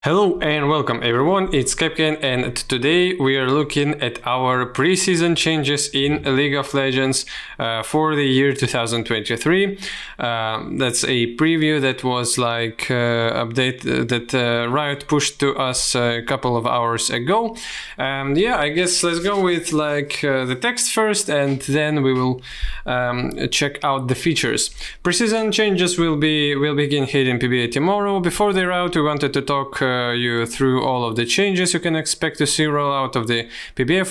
Hello and welcome everyone, it's Capcan and today we are looking at our preseason changes in League of Legends for the year 2023. That's a preview that was update that Riot pushed to us a couple of hours ago. Yeah, I guess let's go with the text first and then we will check out the features. Preseason changes will begin hitting PBA tomorrow. Before they're out, we wanted to talk you through all of the changes you can expect to see roll out of the PBA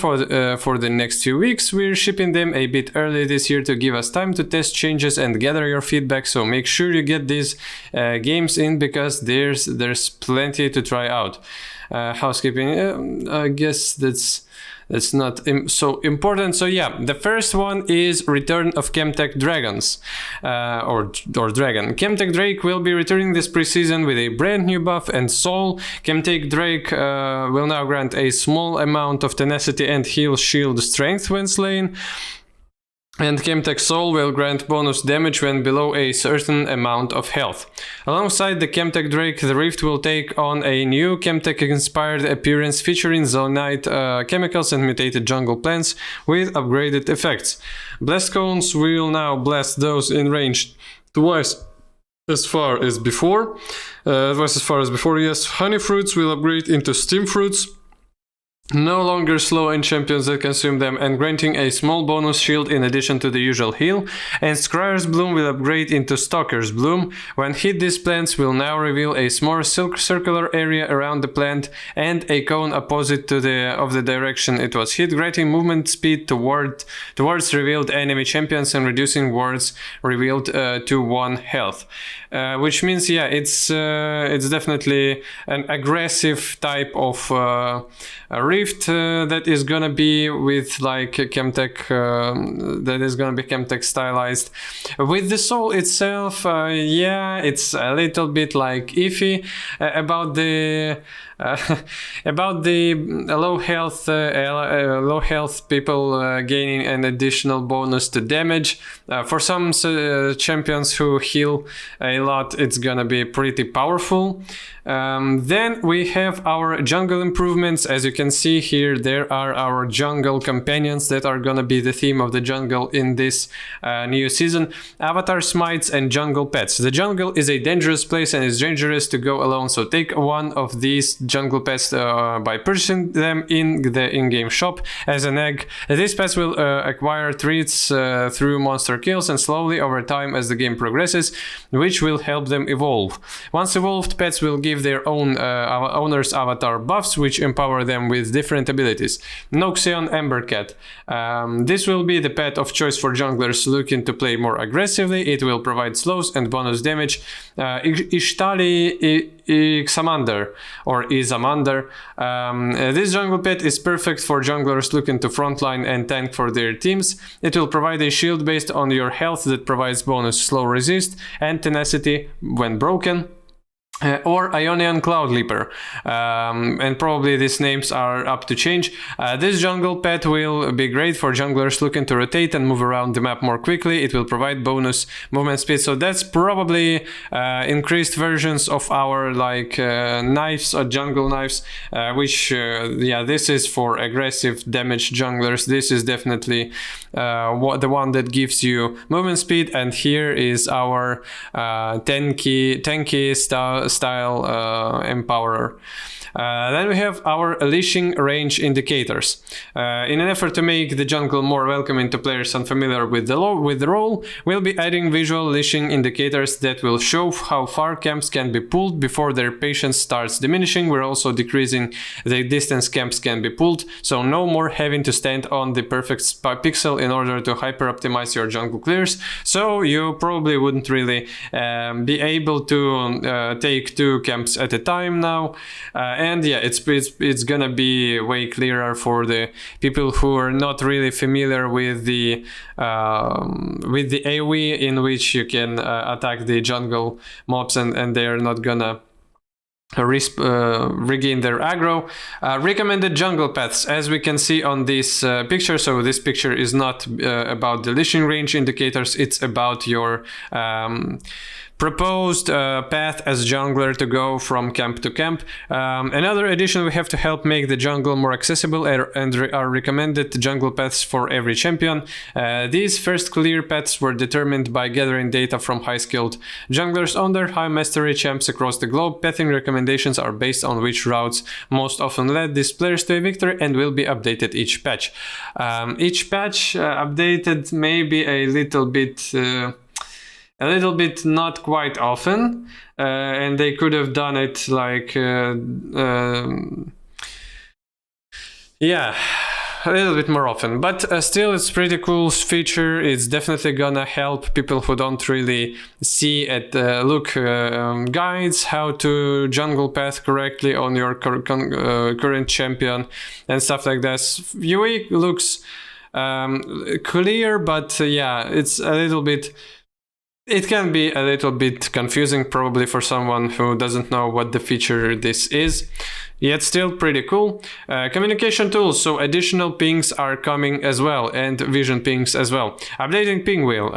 for the next few weeks. We're shipping them a bit early this year to give us time to test changes and gather your feedback, so make sure you get these games in because there's plenty to try out. Housekeeping, I guess that's not so important. So yeah, the first one is return of Chemtech Dragons, or Dragon. Chemtech Drake will be returning this preseason with a brand new buff and soul. Chemtech Drake will now grant a small amount of tenacity and heal shield strength when slain. And Chemtech Soul will grant bonus damage when below a certain amount of health. Alongside the Chemtech Drake, the Rift will take on a new Chemtech-inspired appearance featuring Zonite chemicals and mutated jungle plants with upgraded effects. Blast Cones will now blast those in range twice as far as before. Yes. Honey Fruits will upgrade into Steam Fruits, no longer slow in champions that consume them, and granting a small bonus shield in addition to the usual heal. And Scryer's Bloom will upgrade into Stalker's Bloom. When hit, these plants will now reveal a small circular area around the plant and a cone opposite to the direction it was hit, granting movement speed towards revealed enemy champions and reducing wards revealed to 1 health. Which means, yeah, it's definitely an aggressive type of Rift that is gonna be with Chemtech, that is gonna be Chemtech stylized. With the soul itself, yeah, it's a little bit iffy about the low health people gaining an additional bonus to damage. For some champions who heal a lot, it's gonna be pretty powerful. Then we have our jungle improvements. As you can see here, there are our jungle companions that are gonna be the theme of the jungle in this new season. Avatar Smites and Jungle Pets. The jungle is a dangerous place and it's dangerous to go alone, so take one of these jungle pets by purchasing them in the in-game shop as an egg. These pets will acquire treats through monster kills and slowly over time as the game progresses, which will help them evolve. Once evolved, pets will give their own owner's avatar buffs, which empower them with different abilities. Noxion Embercat. This will be the pet of choice for junglers looking to play more aggressively. It will provide slows and bonus damage. Ishtali Ixamander or Izamander. This jungle pet is perfect for junglers looking to frontline and tank for their teams. It will provide a shield based on your health that provides bonus slow resist and tenacity when broken. Or Ionian Cloud Leaper, and probably these names are up to change. This jungle pet will be great for junglers looking to rotate and move around the map more quickly. It will provide bonus movement speed, so that's probably increased versions of our knives or jungle knives, which yeah, this is for aggressive damage junglers. This is definitely the one that gives you movement speed, and here is our tanky style empowerer. Then we have our leashing range indicators. In an effort to make the jungle more welcoming to players unfamiliar with the role, we'll be adding visual leashing indicators that will show how far camps can be pulled before their patience starts diminishing. We're also decreasing the distance camps can be pulled, so no more having to stand on the perfect pixel in order to hyper optimize your jungle clears. So you probably wouldn't really be able to take 2 camps at a time now. And yeah, it's gonna be way clearer for the people who are not really familiar with the AoE in which you can attack the jungle mobs and they're not gonna regain their aggro. Recommended jungle paths, as we can see on this picture. So this picture is not about the leashing range indicators, it's about your proposed path as jungler to go from camp to camp. Another addition we have to help make the jungle more accessible and are recommended jungle paths for every champion. These first clear paths were determined by gathering data from high-skilled junglers on their high mastery champs across the globe. Pathing recommendations are based on which routes most often led these players to a victory and will be updated each patch. Each patch updated maybe a little bit not quite often, and they could have done it like yeah, a little bit more often, but still it's pretty cool feature. It's definitely gonna help people who don't really see at look guides how to jungle path correctly on your current champion and stuff like that. UE looks clear, but yeah, it's a little bit, it can be a little bit confusing probably for someone who doesn't know what the feature this is. Yet still pretty cool. Communication tools, so additional pings are coming as well, and vision pings as well. Updating ping wheel.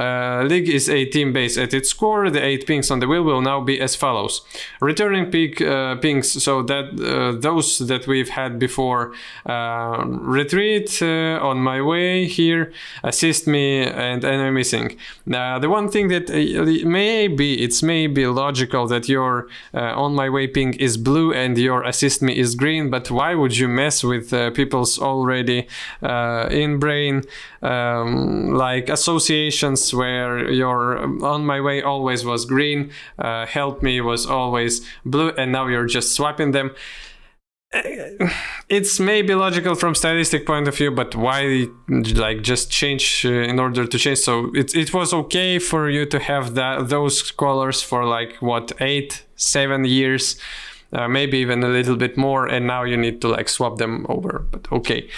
League is a team base at its core. The 8 pings on the wheel will now be as follows. Returning pings, so that those that we've had before. Retreat, on my way here, assist me, and enemy missing. The one thing that it's maybe logical that your on my way ping is blue and your assist me is green, but why would you mess with people's already in brain like associations where your on my way always was green, help me was always blue, and now you're just swapping them? It's maybe logical from stylistic point of view, but why like just change in order to change? So it was okay for you to have those colors for like what, 8-7 years, maybe even a little bit more, and now you need to like swap them over, but okay.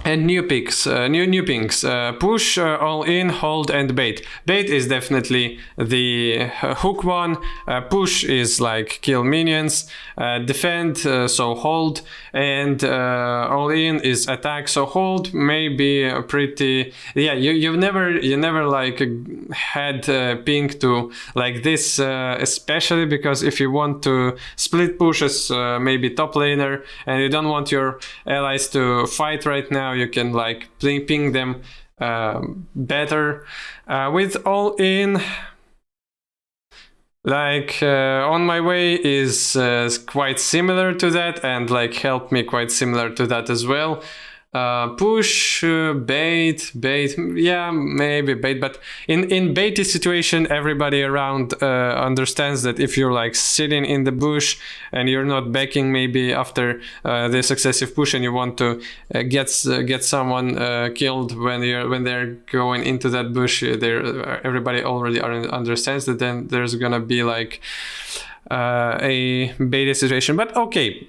And new picks, new pings. Push, all in, hold, and bait. Bait is definitely the hook one. Push is like kill minions. Defend, so hold. And all in is attack, so hold. Maybe pretty. Yeah, you never like had ping to like this, especially because if you want to split push as maybe top laner and you don't want your allies to fight right now, you can like ping them better. With all in, like on my way is quite similar to that, and like help me quite similar to that as well. Push, bait, yeah, maybe bait, but in baity situation, everybody around understands that if you're like sitting in the bush and you're not backing maybe after the successive push and you want to get someone killed when they're going into that bush, everybody already understands that then there's gonna be like a beta situation. But okay,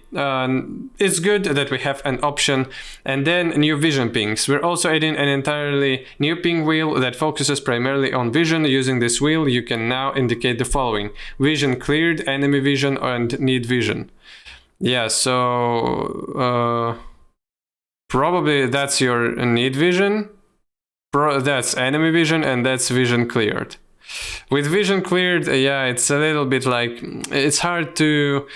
it's good that we have an option. And then new vision pings. We're also adding an entirely new ping wheel that focuses primarily on vision. Using this wheel, you can now indicate the following: vision cleared, enemy vision, and need vision. Yeah, so probably that's your need vision, that's enemy vision, and that's vision cleared. With vision cleared, yeah, it's a little bit like, it's hard to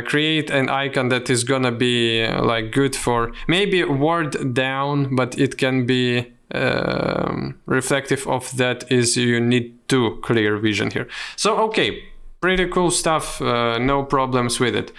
create an icon that is gonna be like good for maybe ward down, but it can be reflective of that is you need to clear vision here. So okay, pretty cool stuff, no problems with it.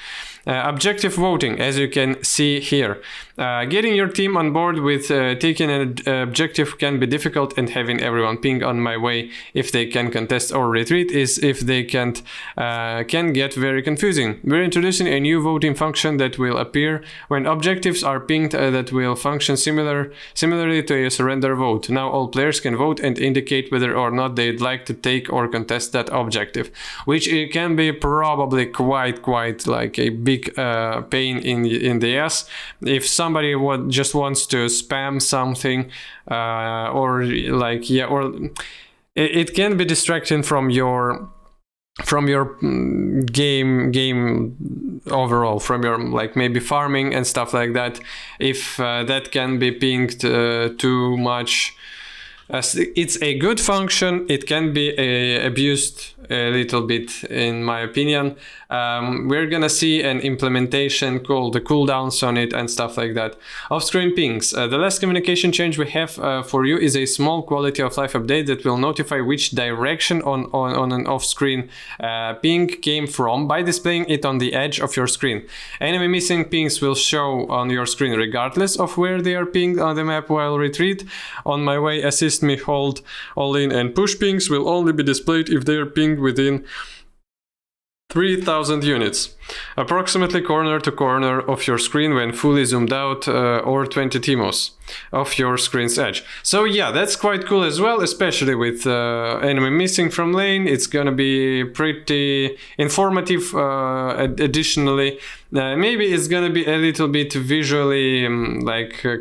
Objective voting, as you can see here. Getting your team on board with taking an objective can be difficult, and having everyone ping on my way if they can contest or retreat is if they can't can get very confusing. We're introducing a new voting function that will appear when objectives are pinged that will function similarly to a surrender vote. Now all players can vote and indicate whether or not they'd like to take or contest that objective, which it can be probably quite like a big pain in the ass if somebody just wants to spam something or like, yeah, or it can be distracting from your game overall, from your like maybe farming and stuff like that, if that can be pinged too much It's a good function. It can be abused a little bit, in my opinion. We're gonna see an implementation called the cooldowns on it and stuff like that. Offstream Pinks. The last communication change we have for you is a small quality of life update that will notify which direction on an off-screen ping came from by displaying it on the edge of your screen. Enemy missing pings will show on your screen regardless of where they are pinged on the map. While retreat on my way, assist me, hold all in and push pings will only be displayed if they are pinged within 3000 units, approximately corner to corner of your screen when fully zoomed out, or 20 TMOS of your screen's edge. So yeah, that's quite cool as well, especially with enemy missing from lane. It's gonna be pretty informative. Additionally, maybe it's gonna be a little bit visually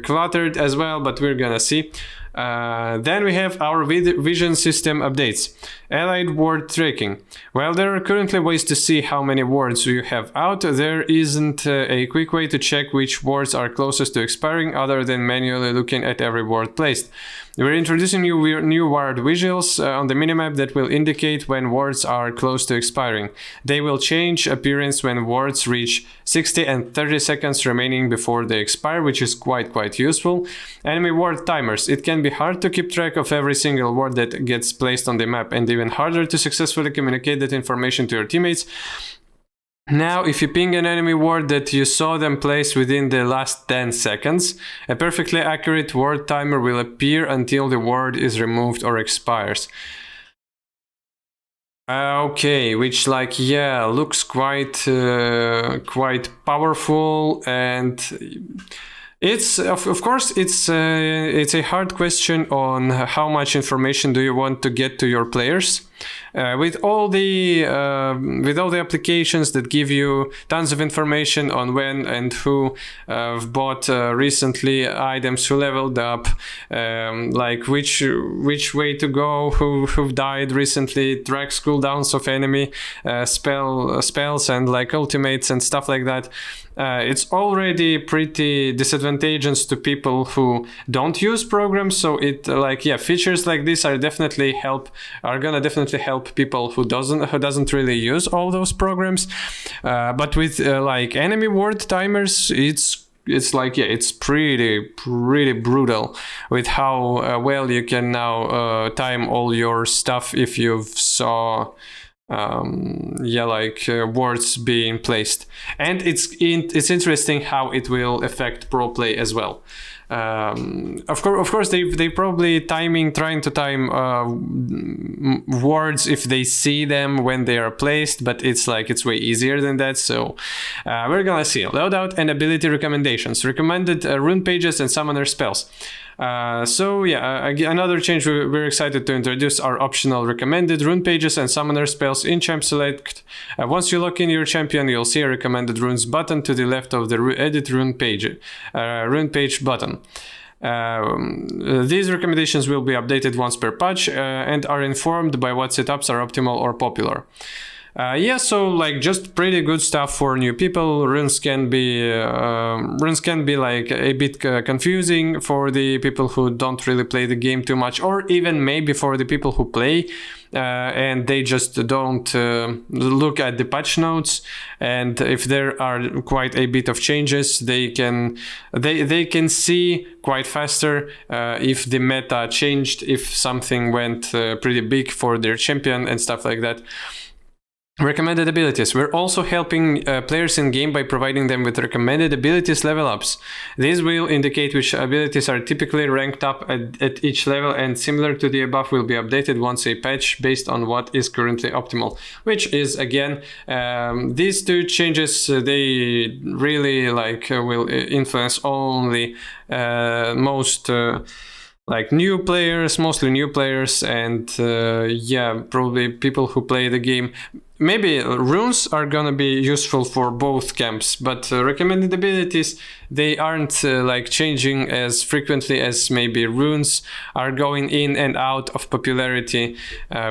cluttered as well, but we're gonna see. Then we have our vision system updates. Allied word tracking. While there are currently ways to see how many wards you have out, there isn't a quick way to check which wards are closest to expiring other than manually looking at every ward placed. We're introducing new ward visuals on the minimap that will indicate when wards are close to expiring. They will change appearance when wards reach 60 and 30 seconds remaining before they expire, which is quite useful. Enemy ward timers. It can be hard to keep track of every single ward that gets placed on the map, and even harder to successfully communicate that information to your teammates. Now, if you ping an enemy ward that you saw them place within the last 10 seconds, a perfectly accurate ward timer will appear until the ward is removed or expires. Okay, which looks quite powerful, and it's of course it's a hard question on how much information do you want to get to your players. With all the applications that give you tons of information on when and who bought recently items, who leveled up, which way to go, who died recently, tracks cooldowns of enemy spells and ultimates and stuff like that. It's already pretty disadvantageous to people who don't use programs. So features like this are gonna definitely help people who doesn't really use all those programs. But with enemy ward timers, it's pretty brutal with how well you can now time all your stuff if you've saw words being placed. And it's interesting how it will affect pro play as well. Of course, they probably trying to time words if they see them when they are placed, but it's way easier than that. So we're gonna see loadout and ability recommendations, recommended rune pages and summoner spells. Another change we're excited to introduce are optional recommended rune pages and summoner spells in Champ Select. Once you lock in your champion, you'll see a recommended runes button to the left of the edit rune page button. These recommendations will be updated once per patch and are informed by what setups are optimal or popular. Just pretty good stuff for new people. Runes can be a bit confusing for the people who don't really play the game too much, or even maybe for the people who play and they just don't look at the patch notes. And if there are quite a bit of changes, they can see quite faster if the meta changed, if something went pretty big for their champion and stuff like that. Recommended abilities. We're also helping players in game by providing them with recommended abilities level ups. These will indicate which abilities are typically ranked up at each level, and similar to the above will be updated once a patch based on what is currently optimal. Which is, again, these two changes, they really will influence only mostly new players, and probably people who play the game. maybe runes are gonna be useful for both camps, but recommended abilities, they aren't like changing as frequently as maybe runes are going in and out of popularity,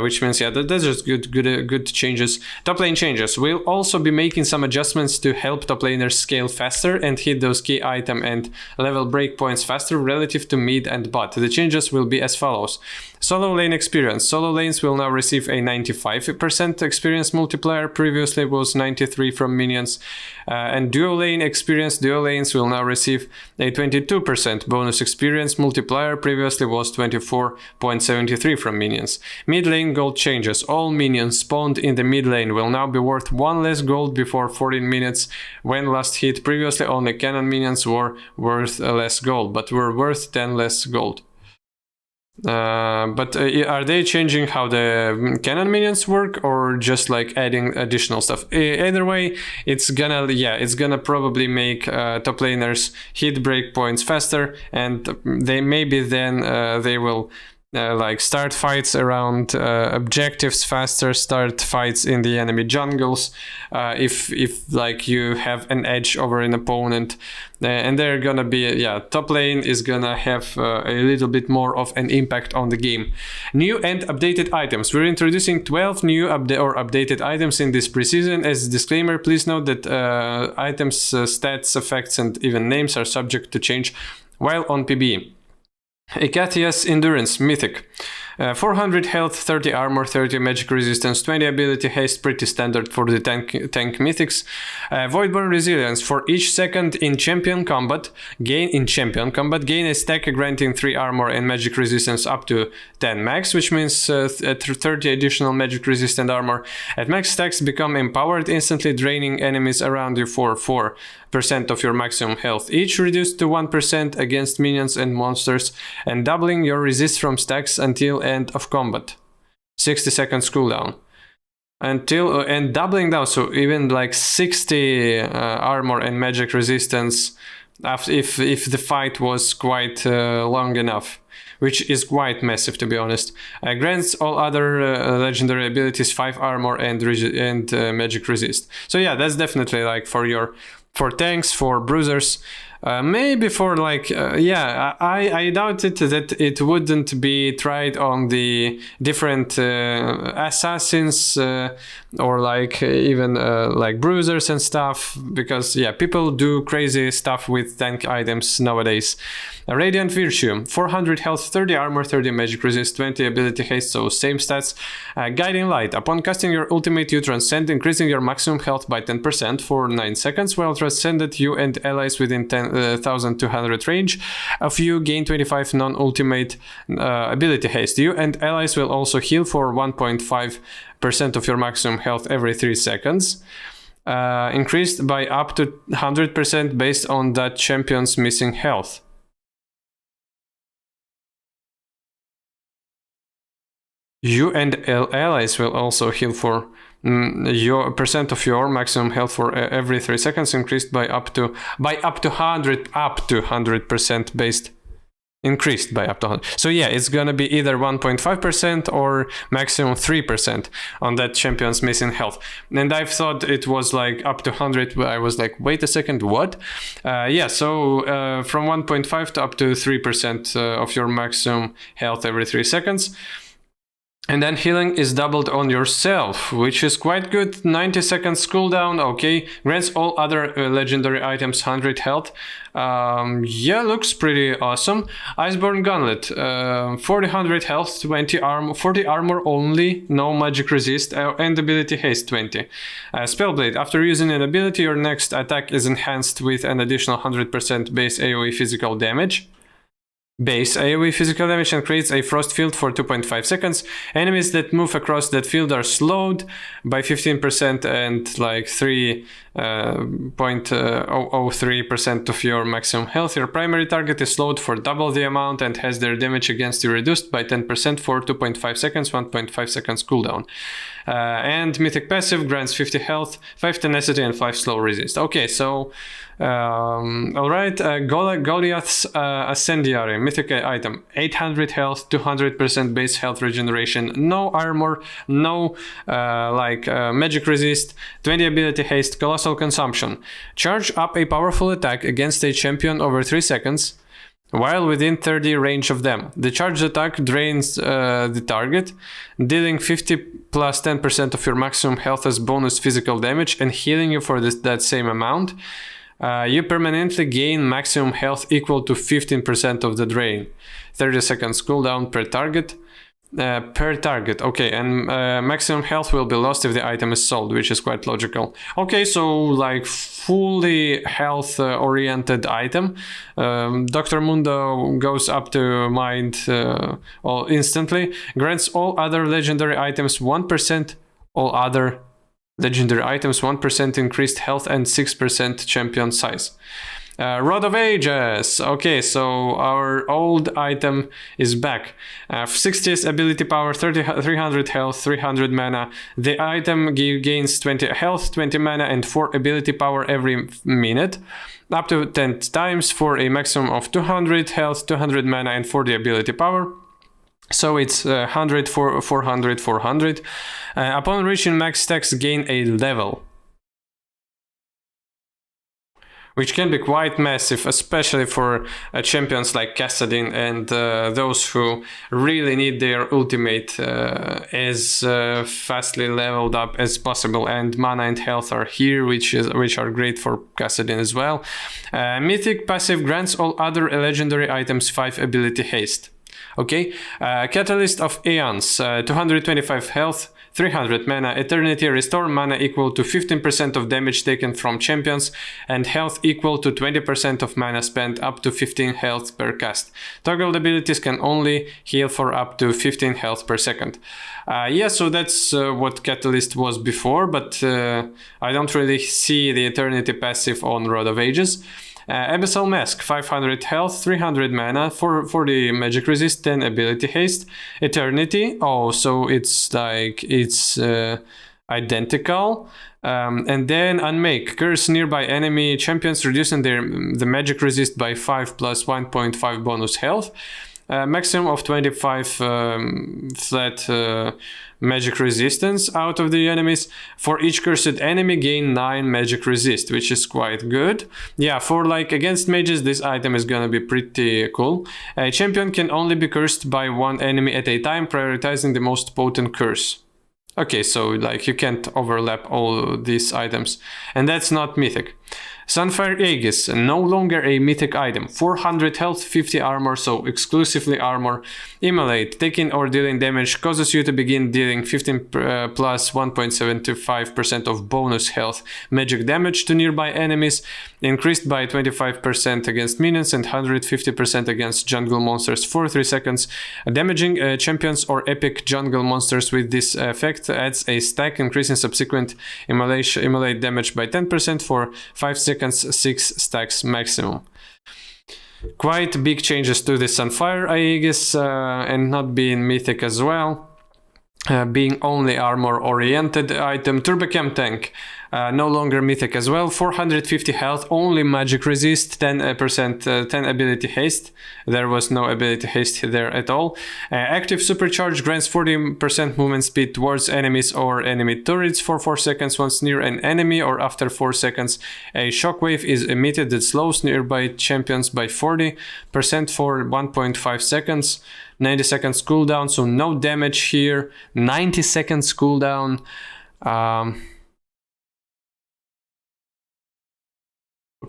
which means that's just good changes. Top lane changes. We'll also be making some adjustments to help top laners scale faster and hit those key item and level breakpoints faster relative to mid and bot. The changes will be as follows. Solo lane experience. Solo lanes will now receive a 95% experience multiplier, previously was 93 from minions. And duo lane experience, duo lanes will now receive a 22% bonus experience multiplier, previously was 24.73 from minions. Mid lane gold changes. All minions spawned in the mid lane will now be worth 1 less gold before 14 minutes when last hit. Previously only cannon minions were worth less gold, but were worth 10 less gold. But are they changing how the cannon minions work, or just like adding additional stuff? Either way, it's gonna probably make top laners hit breakpoints faster, and they maybe then they will like start fights around objectives faster, start fights in the enemy jungles if like you have an edge over an opponent, and they're gonna be top lane is gonna have a little bit more of an impact on the game. New and updated items. We're introducing 12 new updated items in this preseason. As a disclaimer, please note that items stats, effects and even names are subject to change while on PBE. Icathia's Endurance Mythic. 400 health, 30 armor, 30 magic resistance, 20 ability haste, pretty standard for the tank mythics. Voidborn Resilience. For each second in champion combat, gain a stack granting 3 armor and magic resistance up to 10 max, which means 30 additional magic resistant armor. At max stacks, become empowered, instantly draining enemies around you for 4% of your maximum health each, reduced to 1% against minions and monsters, and doubling your resist from stacks until end of combat. 60 seconds cooldown. And doubling down, so even like 60 armor and magic resistance if the fight was quite long enough, which is quite massive to be honest. Grants all other legendary abilities 5 armor and magic resist. So yeah, that's definitely like for tanks, for bruisers. Maybe for like, I doubted that it wouldn't be tried on the different assassins or like even like bruisers and stuff, because people do crazy stuff with tank items nowadays. Radiant Virtue. 400 health, 30 armor, 30 magic resist, 20 ability haste, so same stats. Guiding Light. Upon casting your ultimate, you transcend, increasing your maximum health by 10% for 9 seconds. While transcended, you and allies within 10,200 range of you gain 25 non-ultimate ability haste. You and allies will also heal for 1.5% of your maximum health every 3 seconds. Increased by up to 100% based on that champion's missing health. You and allies will also heal for your percent of your maximum health for every 3 seconds, increased by up to 100% based. Increased by up to 100. So yeah, it's gonna be either 1.5% or maximum 3% on that champion's missing health. And I thought it was like up to 100, but I was like, wait a second, what? So from 1.5 to up to 3% of your maximum health every 3 seconds. And then healing is doubled on yourself, which is quite good. 90 seconds cooldown, okay. Grants all other legendary items 100 health. Looks pretty awesome. Iceborn Gauntlet. 400 health, 20 armor, 40 armor only, no magic resist, and ability haste 20. Spellblade. After using an ability, your next attack is enhanced with an additional 100% base AoE physical damage. And creates a frost field for 2.5 seconds. Enemies that move across that field are slowed by 15% and like 3 0.003% of your maximum health. Your primary target is slowed for double the amount and has their damage against you reduced by 10% for 2.5 seconds, 1.5 seconds cooldown. And Mythic Passive grants 50 health, 5 tenacity, and 5 slow resist. Okay, so alright, Goliath's Ascendiary, mythic item, 800 health, 200% base health regeneration, no armor, no magic resist, 20 ability haste, colossal consumption. Charge up a powerful attack against a champion over 3 seconds while within 30 range of them. The charged attack drains the target, dealing 50 plus 10% of your maximum health as bonus physical damage and healing you for that same amount. You permanently gain maximum health equal to 15% of the drain. 30 seconds cooldown per target. Okay, and maximum health will be lost if the item is sold, which is quite logical. Okay, so like fully health oriented item. Dr. Mundo goes up to mind instantly, grants all other legendary items 1%, all other legendary items 1% increased health and 6% champion size. Rod of Ages. Okay, so our old item is back. 60th ability power, 300 health, 300 mana. The item gains 20 health, 20 mana, and 4 ability power every minute, up to 10 times for a maximum of 200 health, 200 mana, and 40 ability power. So it's 100, 400, 400. Upon reaching max stacks, gain a level, which can be quite massive, especially for champions like Kassadin and those who really need their ultimate as fastly leveled up as possible. And mana and health are here, which are great for Kassadin as well. Mythic Passive grants all other legendary items 5 ability haste. Okay, Catalyst of Aeons, 225 health, 300 mana, Eternity, restore mana equal to 15% of damage taken from champions, and health equal to 20% of mana spent, up to 15 health per cast. Toggled abilities can only heal for up to 15 health per second. Yeah, so that's what Catalyst was before, but I don't really see the Eternity passive on Rod of Ages. Abyssal Mask, 500 health, 300 mana, 40 magic resist, 10 ability haste. Eternity, oh, so it's like, it's identical. And then Unmake, curse nearby enemy champions, reducing the magic resist by 5 plus 1.5 bonus health. Maximum of 25 flat magic resistance out of the enemies. For each cursed enemy, gain 9 magic resist, which is quite good. Yeah, for like against mages, this item is gonna be pretty cool. A champion can only be cursed by one enemy at a time, prioritizing the most potent curse. Okay, so like you can't overlap all these items, and that's not mythic. Sunfire Aegis, no longer a mythic item. 400 health, 50 armor, so exclusively armor. Immolate, taking or dealing damage causes you to begin dealing 15 plus 1.75% of bonus health magic damage to nearby enemies, increased by 25% against minions and 150% against jungle monsters for 3 seconds. Damaging champions or epic jungle monsters with this effect adds a stack, increasing subsequent immolate damage by 10% for 5 seconds, 6 stacks maximum. Quite big changes to the Sunfire Aegis, and not being mythic as well, being only armor oriented item. Turbo Chemtech, no longer mythic as well. 450 health, only magic resist, 10%, 10 ability haste. There was no ability haste there at all. Active supercharge grants 40% movement speed towards enemies or enemy turrets for 4 seconds once near an enemy, or after 4 seconds a shockwave is emitted that slows nearby champions by 40% for 1.5 seconds. 90 seconds cooldown, so no damage here. 90 seconds cooldown.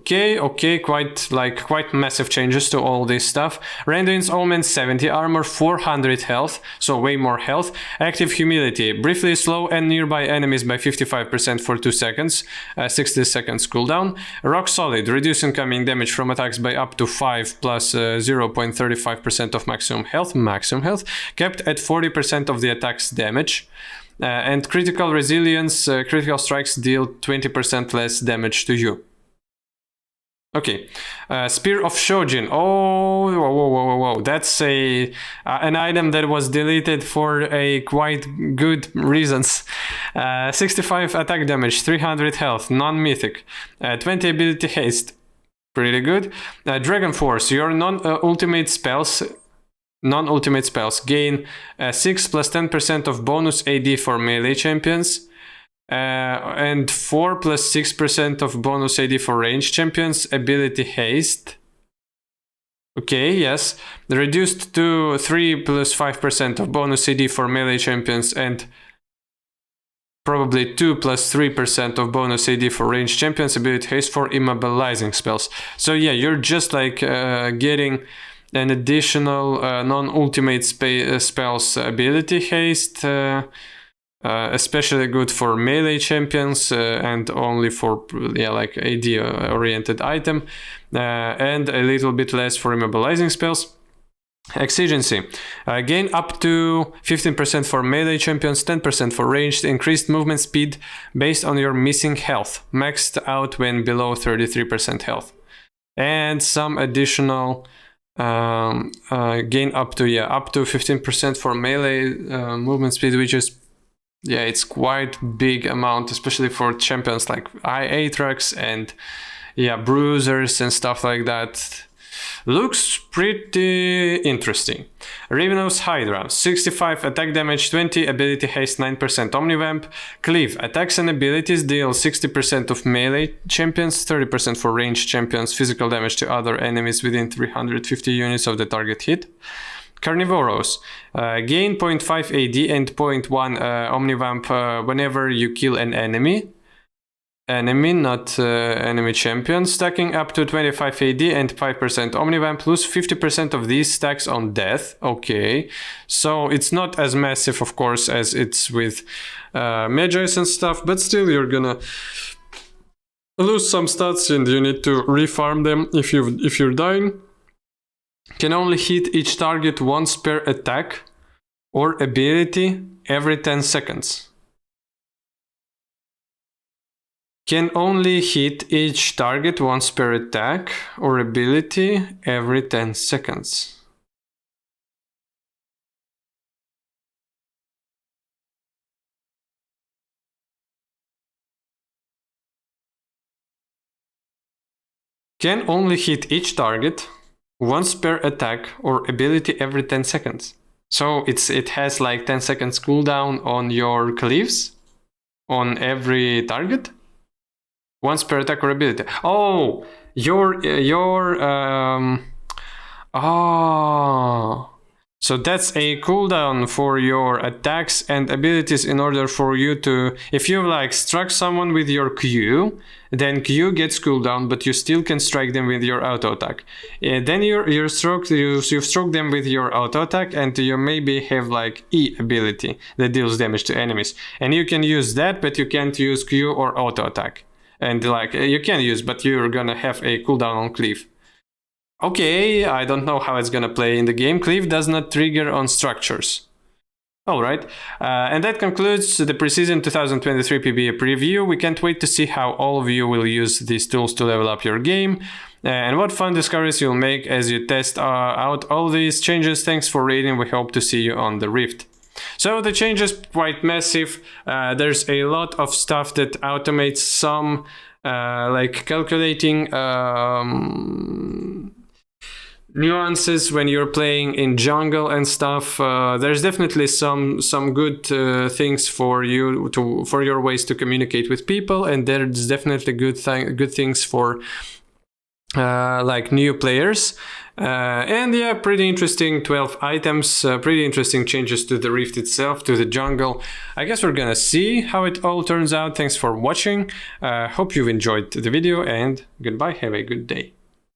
Okay, quite massive changes to all this stuff. Randuin's Omen, 70 armor, 400 health, so way more health. Active Humility, briefly slow and nearby enemies by 55% for 2 seconds, 60 seconds cooldown. Rock Solid, reduce incoming damage from attacks by up to 5 plus 0.35% of maximum health, kept at 40% of the attack's damage. and critical resilience, critical strikes deal 20% less damage to you. Okay, Spear of Shojin. Oh, whoa. That's an item that was deleted for a quite good reasons. 65 attack damage, 300 health, non-mythic, 20 ability haste, pretty good. Dragon Force, your non-ultimate spells gain 6 plus 10% of bonus AD for melee champions. And 4 plus 6% of bonus AD for ranged champions. Ability haste. Okay, yes. Reduced to 3 plus 5% of bonus AD for melee champions and probably 2 plus 3% of bonus AD for ranged champions. Ability haste for immobilizing spells. So yeah, you're just like getting an additional non-ultimate spells ability haste. Especially good for melee champions and only for like AD oriented item, and a little bit less for immobilizing spells. Exigency, gain up to 15% for melee champions, 10% for ranged, increased movement speed based on your missing health, maxed out when below 33% health, and some additional gain up to 15% for melee movement speed, which is it's quite big amount, especially for champions like Aatrox and bruisers and stuff like that. Looks pretty interesting. Ravenous Hydra, 65 attack damage, 20 ability haste, 9% Omnivamp. Cleave, attacks and abilities deal 60% of melee champions, 30% for ranged champions, physical damage to other enemies within 350 units of the target hit. Carnivorous, gain 0.5 AD and 0.1 Omnivamp whenever you kill an enemy, not enemy champion, stacking up to 25 AD and 5% Omnivamp, lose 50% of these stacks on death. Okay, so it's not as massive, of course, as it's with Magi's and stuff, but still you're gonna lose some stats and you need to refarm them if you're dying. Can only hit each target once per attack or ability every 10 seconds. Can only hit each target once per attack or ability every 10 seconds. Can only hit each target once per attack or ability every 10 seconds. So it has like 10 seconds cooldown on your cleaves on every target. Once per attack or ability. Oh, so that's a cooldown for your attacks and abilities in order for you to, if you like struck someone with your Q, then Q gets cooldown, but you still can strike them with your auto attack. Then you've struck them with your auto attack, and you maybe have like E ability that deals damage to enemies, and you can use that, but you can't use Q or auto attack. And like you can use, but you're gonna have a cooldown on cleave. Okay, I don't know how it's gonna play in the game. Cleave does not trigger on structures. Alright, and that concludes the Preseason 2023 PBA preview. We can't wait to see how all of you will use these tools to level up your game, and what fun discoveries you'll make as you test out all these changes. Thanks for reading, we hope to see you on the Rift. So the change is quite massive. There's a lot of stuff that automates some, like calculating nuances when you're playing in jungle and stuff. There's definitely some good things for your ways to communicate with people, and there's definitely good things for like new players. And yeah, pretty interesting 12 items, pretty interesting changes to the Rift itself, to the jungle. I guess we're gonna see how it all turns out. Thanks for watching. Hope you've enjoyed the video, and goodbye, have a good day.